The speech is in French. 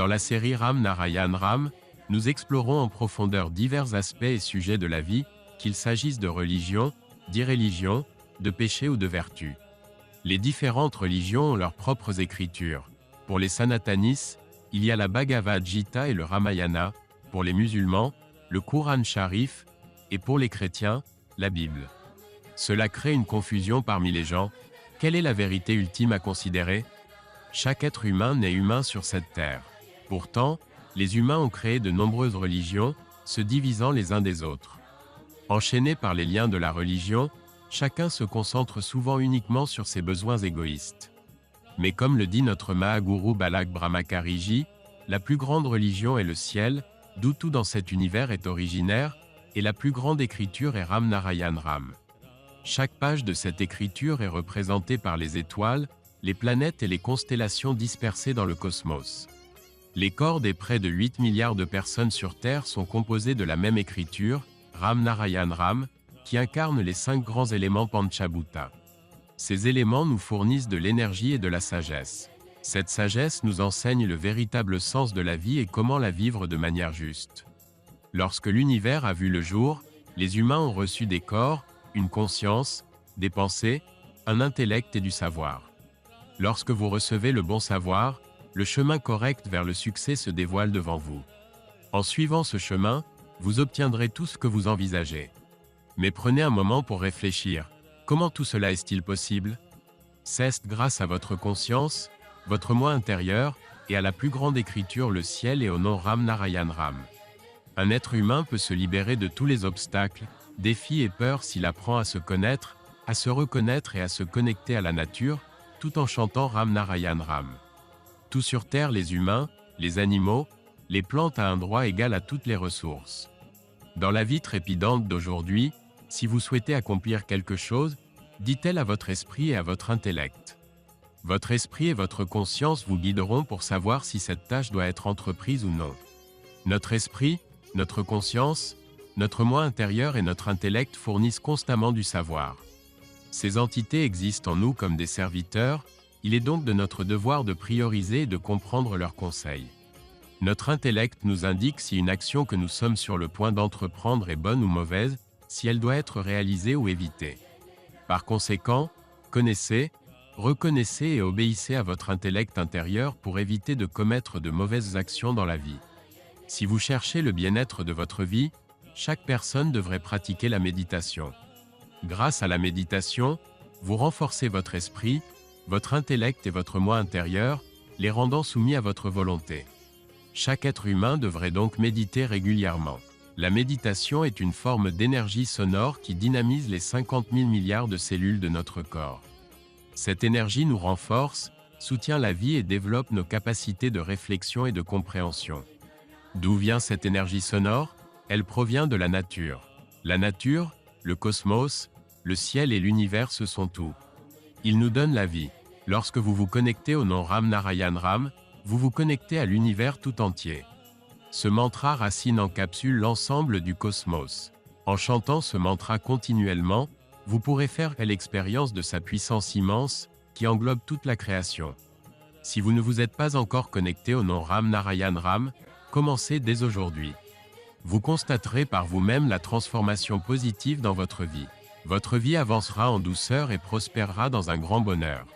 Dans la série Ram Narayan Ram, nous explorons en profondeur divers aspects et sujets de la vie, qu'il s'agisse de religion, d'irréligion, de péché ou de vertu. Les différentes religions ont leurs propres écritures. Pour les Sanatanis, il y a la Bhagavad Gita et le Ramayana, pour les musulmans, le Coran Sharif, et pour les chrétiens, la Bible. Cela crée une confusion parmi les gens. Quelle est la vérité ultime à considérer? Chaque être humain naît humain sur cette terre. Pourtant, les humains ont créé de nombreuses religions, se divisant les uns des autres. Enchaînés par les liens de la religion, chacun se concentre souvent uniquement sur ses besoins égoïstes. Mais comme le dit notre Mahaguru Balak Brahmakariji, la plus grande religion est le ciel, d'où tout dans cet univers est originaire, et la plus grande écriture est Ram Narayan Ram. Chaque page de cette écriture est représentée par les étoiles, les planètes et les constellations dispersées dans le cosmos. Les corps des près de 8 milliards de personnes sur Terre sont composés de la même écriture, Ram Narayan Ram, qui incarne les 5 grands éléments Panchabhuta. Ces éléments nous fournissent de l'énergie et de la sagesse. Cette sagesse nous enseigne le véritable sens de la vie et comment la vivre de manière juste. Lorsque l'univers a vu le jour, les humains ont reçu des corps, une conscience, des pensées, un intellect et du savoir. Lorsque vous recevez le bon savoir, le chemin correct vers le succès se dévoile devant vous. En suivant ce chemin, vous obtiendrez tout ce que vous envisagez. Mais prenez un moment pour réfléchir. Comment tout cela est-il possible? C'est grâce à votre conscience, votre moi intérieur, et à la plus grande écriture le ciel et au nom Ram Narayan Ram. Un être humain peut se libérer de tous les obstacles, défis et peurs s'il apprend à se connaître, à se reconnaître et à se connecter à la nature, tout en chantant Ram Narayan Ram. Tout sur Terre, les humains, les animaux, les plantes a un droit égal à toutes les ressources. Dans la vie trépidante d'aujourd'hui, si vous souhaitez accomplir quelque chose, dites-le à votre esprit et à votre intellect. Votre esprit et votre conscience vous guideront pour savoir si cette tâche doit être entreprise ou non. Notre esprit, notre conscience, notre moi intérieur et notre intellect fournissent constamment du savoir. Ces entités existent en nous comme des serviteurs, il est donc de notre devoir de prioriser et de comprendre leurs conseils. Notre intellect nous indique si une action que nous sommes sur le point d'entreprendre est bonne ou mauvaise, si elle doit être réalisée ou évitée. Par conséquent, connaissez, reconnaissez et obéissez à votre intellect intérieur pour éviter de commettre de mauvaises actions dans la vie. Si vous cherchez le bien-être de votre vie, chaque personne devrait pratiquer la méditation. Grâce à la méditation, vous renforcez votre esprit, votre intellect et votre moi intérieur, les rendant soumis à votre volonté. Chaque être humain devrait donc méditer régulièrement. La méditation est une forme d'énergie sonore qui dynamise les 50 000 milliards de cellules de notre corps. Cette énergie nous renforce, soutient la vie et développe nos capacités de réflexion et de compréhension. D'où vient cette énergie sonore? Elle provient de la nature. La nature, le cosmos, le ciel et l'univers, ce sont tout. Ils nous donnent la vie. Lorsque vous vous connectez au nom Ram Narayan Ram, vous vous connectez à l'univers tout entier. Ce mantra racine encapsule l'ensemble du cosmos. En chantant ce mantra continuellement, vous pourrez faire l'expérience de sa puissance immense, qui englobe toute la création. Si vous ne vous êtes pas encore connecté au nom Ram Narayan Ram, commencez dès aujourd'hui. Vous constaterez par vous-même la transformation positive dans votre vie. Votre vie avancera en douceur et prospérera dans un grand bonheur.